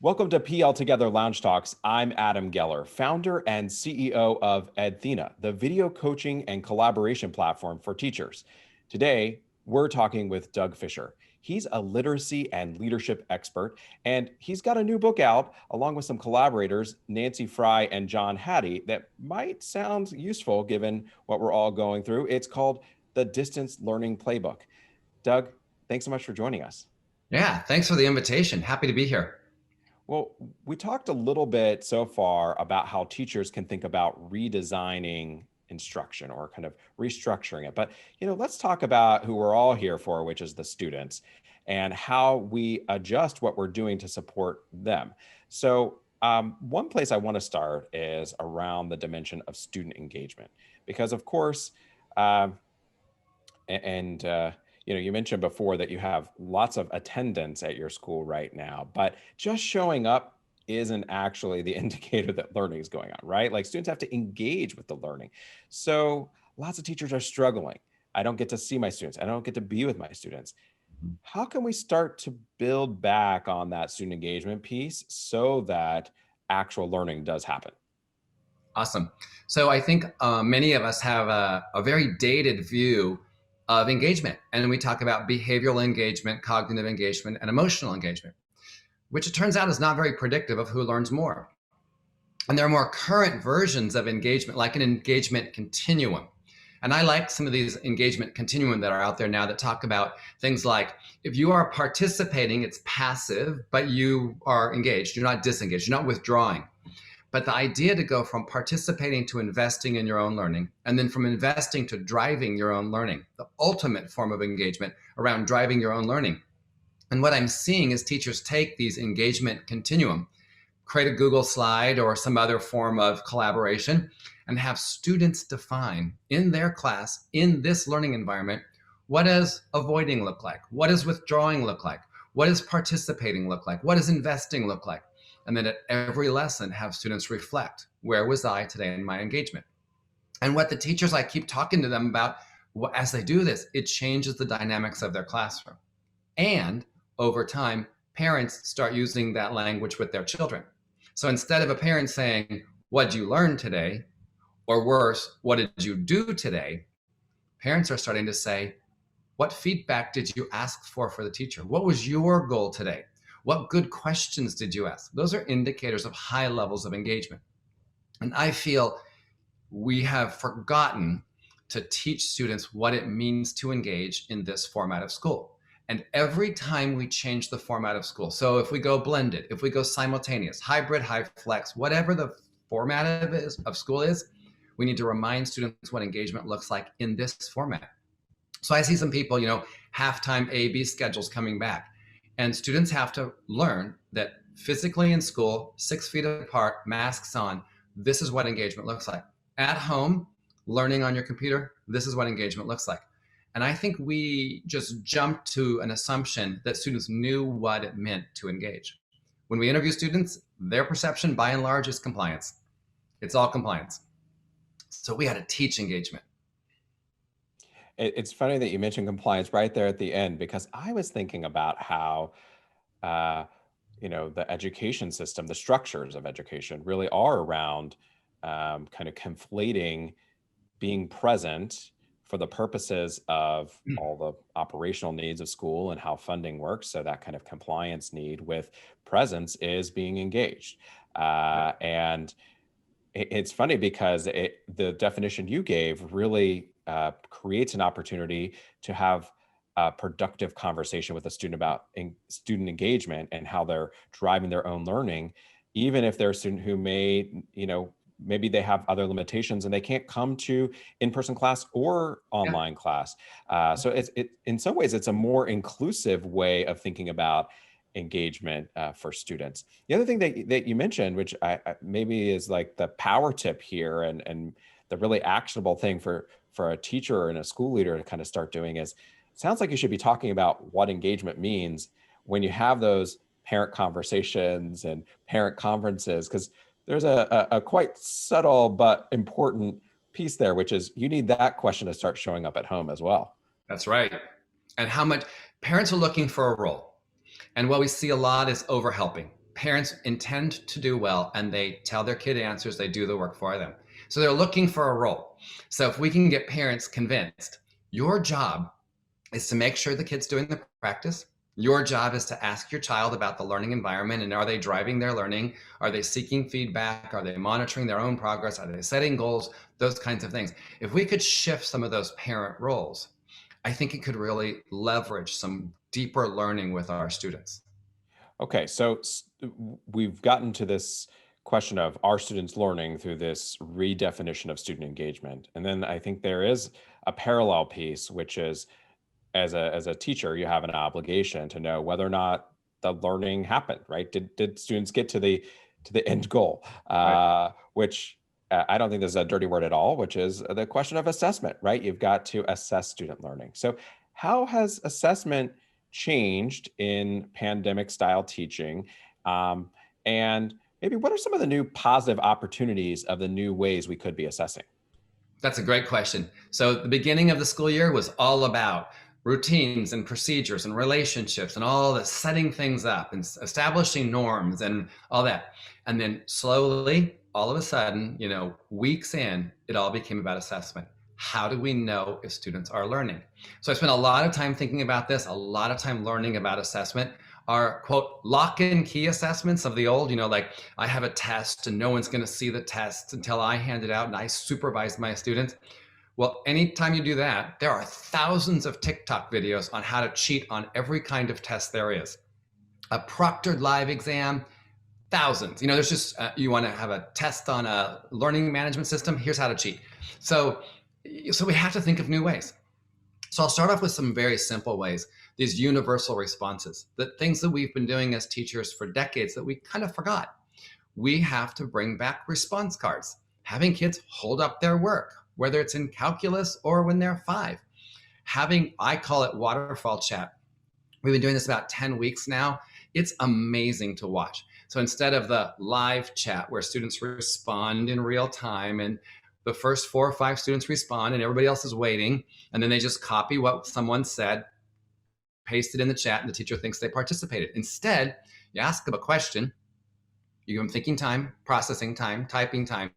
Welcome to PL Together Lounge Talks. I'm Adam Geller, founder and CEO of Edthena, the video coaching and collaboration platform for teachers. Today, we're talking with Doug Fisher. He's a literacy and leadership expert, and he's got a new book out along with some collaborators, Nancy Fry and John Hattie, that might sound useful given what we're all going through. It's called The Distance Learning Playbook. Doug, thanks so much for joining us. Yeah, thanks for the invitation. Happy to be here. Well, we talked a little bit so far about how teachers can think about redesigning instruction or kind of restructuring it. But, let's talk about who we're all here for, which is the students, and how we adjust what we're doing to support them. So, one place I want to start is around the dimension of student engagement, because of course, um, and you mentioned before that you have lots of attendance at your school right now, but just showing up isn't actually the indicator that learning is going on, right? Like students have to engage with the learning. So lots of teachers are struggling. I don't get to see my students. I don't get to be with my students. How can we start to build back on that student engagement piece so that actual learning does happen? Awesome. So I think many of us have a very dated view of engagement. And we talk about behavioral engagement, cognitive engagement, and emotional engagement, which it turns out is not very predictive of who learns more. And there are more current versions of engagement, like an engagement continuum. And I like some of these engagement continuum that are out there now that talk about things like, if you are participating, it's passive, but you are engaged. You're not disengaged. You're not withdrawing. But the idea to go from participating to investing in your own learning, and then from investing to driving your own learning, the ultimate form of engagement around driving your own learning. And what I'm seeing is teachers take these engagement continuum, create a Google slide or some other form of collaboration, and have students define in their class, in this learning environment, what does avoiding look like? What does withdrawing look like? What does participating look like? What does investing look like? And then at every lesson, have students reflect, where was I today in my engagement? And what the teachers, I keep talking to them about, as they do this, it changes the dynamics of their classroom. And over time, parents start using that language with their children. So instead of a parent saying, what did you learn today? Or worse, what did you do today? Parents are starting to say, what feedback did you ask for the teacher? What was your goal today? What good questions did you ask? Those are indicators of high levels of engagement. And I feel we have forgotten to teach students what it means to engage in this format of school. And every time we change the format of school, so if we go blended, if we go simultaneous, hybrid, high flex, whatever the format of school is, we need to remind students what engagement looks like in this format. So I see some people, halftime A/B schedules coming back. And students have to learn that physically in school, 6 feet apart, masks on, this is what engagement looks like. At home, learning on your computer, this is what engagement looks like. And I think we just jumped to an assumption that students knew what it meant to engage. When we interview students, their perception by and large is compliance. It's all compliance. So we had to teach engagement. It's funny that you mentioned compliance right there at the end, because I was thinking about how, the education system, the structures of education really are around kind of conflating being present for the purposes of all the operational needs of school and how funding works. So that kind of compliance need with presence is being engaged. And it's funny because the definition you gave really creates an opportunity to have a productive conversation with a student about student engagement and how they're driving their own learning, even if they're a student who maybe they have other limitations and they can't come to in-person class or online class. So in some ways, it's a more inclusive way of thinking about engagement for students. The other thing that you mentioned, which I maybe is like the power tip here and the really actionable thing for a teacher and a school leader to kind of start doing is, it sounds like you should be talking about what engagement means when you have those parent conversations and parent conferences, because there's a quite subtle but important piece there, which is you need that question to start showing up at home as well. That's right. And how much parents are looking for a role. And what we see a lot is overhelping. parents intend to do well and they tell their kid answers, they do the work for them. So they're looking for a role. So if we can get parents convinced, your job is to make sure the kid's doing the practice. Your job is to ask your child about the learning environment and are they driving their learning? Are they seeking feedback? Are they monitoring their own progress? Are they setting goals? Those kinds of things. If we could shift some of those parent roles, I think it could really leverage some deeper learning with our students. Okay, so we've gotten to this question of are students learning through this redefinition of student engagement. And then I think there is a parallel piece, which is as a teacher, you have an obligation to know whether or not the learning happened, right? Did students get to the end goal? Right. Which I don't think there's a dirty word at all, which is the question of assessment, right? You've got to assess student learning. So how has assessment changed in pandemic style teaching? And maybe what are some of the new positive opportunities of the new ways we could be assessing? That's a great question. So the beginning of the school year was all about routines and procedures and relationships and all the setting things up and establishing norms and all that. And then slowly, all of a sudden, weeks in, it all became about assessment. How do we know if students are learning? So I spent a lot of time thinking about this, a lot of time learning about assessment. Our quote lock and key assessments of the old, like I have a test and no one's going to see the test until I hand it out and I supervise my students. Well, anytime you do that, there are thousands of TikTok videos on how to cheat on every kind of test there is. A proctored live exam, thousands. There's just, you want to have a test on a learning management system, here's how to cheat. So we have to think of new ways. So I'll start off with some very simple ways, these universal responses, the things that we've been doing as teachers for decades that we kind of forgot. We have to bring back response cards, having kids hold up their work, whether it's in calculus or when they're 5. I call it waterfall chat. We've been doing this about 10 weeks now. It's amazing to watch. So instead of the live chat where students respond in real time and the first 4 or 5 students respond and everybody else is waiting, and then they just copy what someone said, paste it in the chat, and the teacher thinks they participated. Instead, you ask them a question, you give them thinking time, processing time, typing time,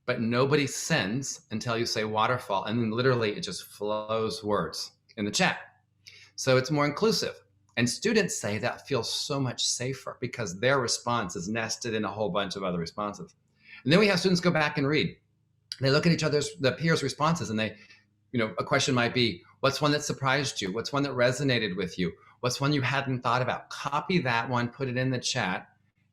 but nobody sends until you say waterfall, and then literally it just flows words in the chat. So it's more inclusive. And students say that feels so much safer because their response is nested in a whole bunch of other responses. And then we have students go back and read. They look at the peers' responses, and they, a question might be, what's one that surprised you? What's one that resonated with you? What's one you hadn't thought about? Copy that one, put it in the chat,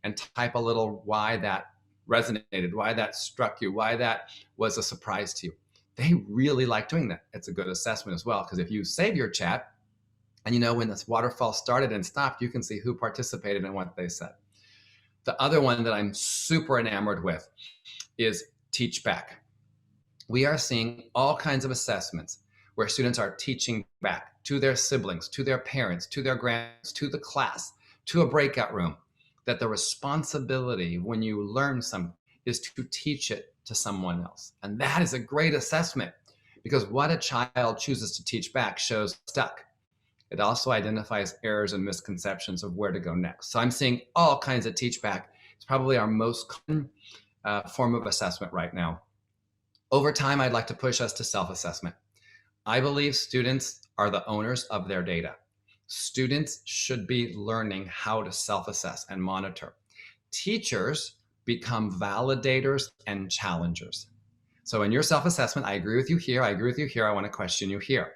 and type a little why that resonated, why that struck you, why that was a surprise to you. They really like doing that. It's a good assessment as well, because if you save your chat, and when this waterfall started and stopped, you can see who participated and what they said. The other one that I'm super enamored with is teach back. We are seeing all kinds of assessments where students are teaching back to their siblings, to their parents, to their grandparents, to the class, to a breakout room, that the responsibility when you learn something is to teach it to someone else. And that is a great assessment, because what a child chooses to teach back shows stuck. It also identifies errors and misconceptions of where to go next. So I'm seeing all kinds of teach back. It's probably our most common form of assessment right now. Over time, I'd like to push us to self-assessment. I believe students are the owners of their data. Students should be learning how to self-assess and monitor. Teachers become validators and challengers. So in your self-assessment, I agree with you here, I agree with you here, I want to question you here.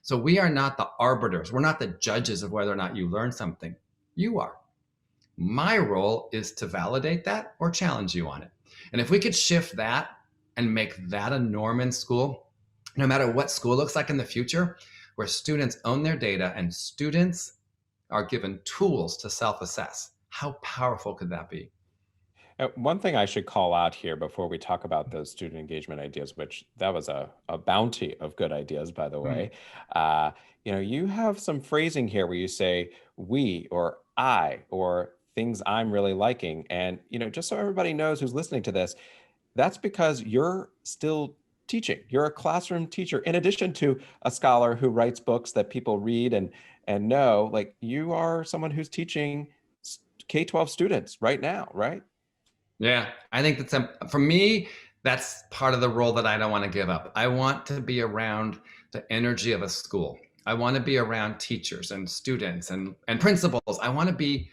So we are not the arbiters. We're not the judges of whether or not you learn something. You are. My role is to validate that or challenge you on it. And if we could shift that and make that a norm in school, no matter what school looks like in the future, where students own their data and students are given tools to self-assess, how powerful could that be? One thing I should call out here before we talk about those student engagement ideas, which that was a bounty of good ideas, by the way. Uh, you have some phrasing here where you say we or I or things I'm really liking. And, just so everybody knows who's listening to this, that's because you're still teaching. You're a classroom teacher, in addition to a scholar who writes books that people read and know. Like, you are someone who's teaching K-12 students right now, right? Yeah, I think that's for me, that's part of the role that I don't want to give up. I want to be around the energy of a school. I want to be around teachers and students and principals. I want to be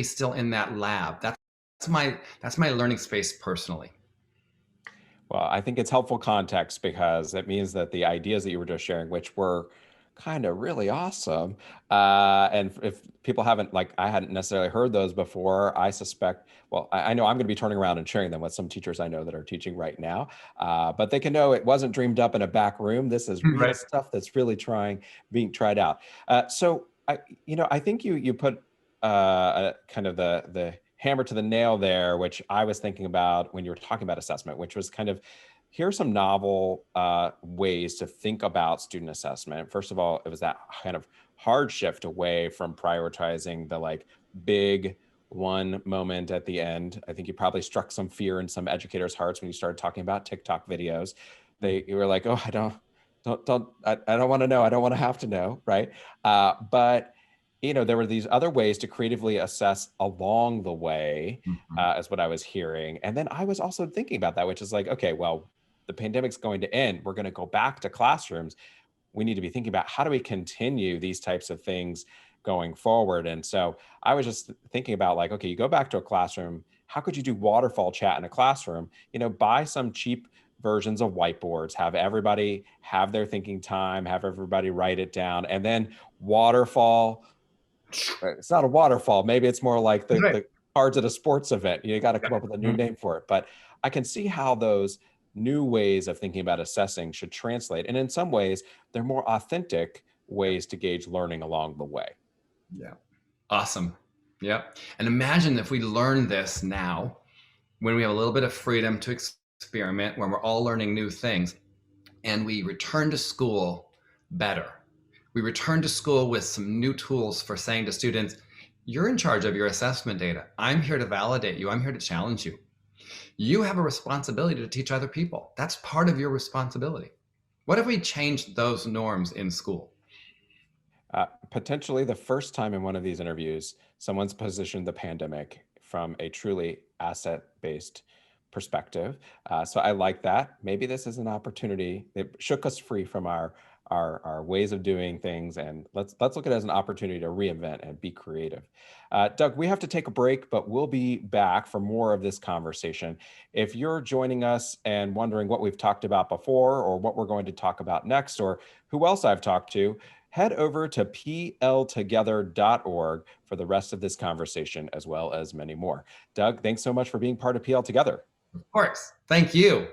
still in that lab. That's my learning space personally. Well, I think it's helpful context because it means that the ideas that you were just sharing, which were kind of really awesome, and if people haven't, like, I hadn't necessarily heard those before, I suspect, well, I know I'm going to be turning around and sharing them with some teachers I know that are teaching right now, but they can know it wasn't dreamed up in a back room. This is real Right. stuff that's really being tried out. So I think you put kind of the hammer to the nail there, which I was thinking about when you were talking about assessment, which was kind of, here are some novel ways to think about student assessment. First of all, it was that kind of hard shift away from prioritizing the like big one moment at the end. I think you probably struck some fear in some educators' hearts when you started talking about TikTok videos. You were like, oh, I don't want to know. I don't want to have to know, right? But there were these other ways to creatively assess along the way, Mhm. is what I was hearing. And then I was also thinking about that, which is like, okay, well, the pandemic's going to end. We're going to go back to classrooms. We need to be thinking about how do we continue these types of things going forward. And so I was just thinking about like, okay, you go back to a classroom. How could you do waterfall chat in a classroom? Buy some cheap versions of whiteboards, have everybody have their thinking time, have everybody write it down, and then waterfall. It's not a waterfall. Maybe it's more like Right. the cards at a sports event. You got to come up with a new Mhm. name for it. But I can see how those new ways of thinking about assessing should translate. And in some ways, they're more authentic ways to gauge learning along the way. Yeah. Awesome. Yep. And imagine if we learn this now, when we have a little bit of freedom to experiment, when we're all learning new things, and we return to school better. We return to school with some new tools for saying to students, you're in charge of your assessment data. I'm here to validate you. I'm here to challenge you. You have a responsibility to teach other people. That's part of your responsibility. What if we changed those norms in school? Potentially the first time in one of these interviews, someone's positioned the pandemic from a truly asset-based perspective. So I like that. Maybe this is an opportunity. It shook us free from our ways of doing things, and let's look at it as an opportunity to reinvent and be creative. Doug, we have to take a break, but we'll be back for more of this conversation. If you're joining us and wondering what we've talked about before, or what we're going to talk about next, or who else I've talked to, head over to pltogether.org for the rest of this conversation, as well as many more. Doug, thanks so much for being part of PL Together. Of course. Thank you.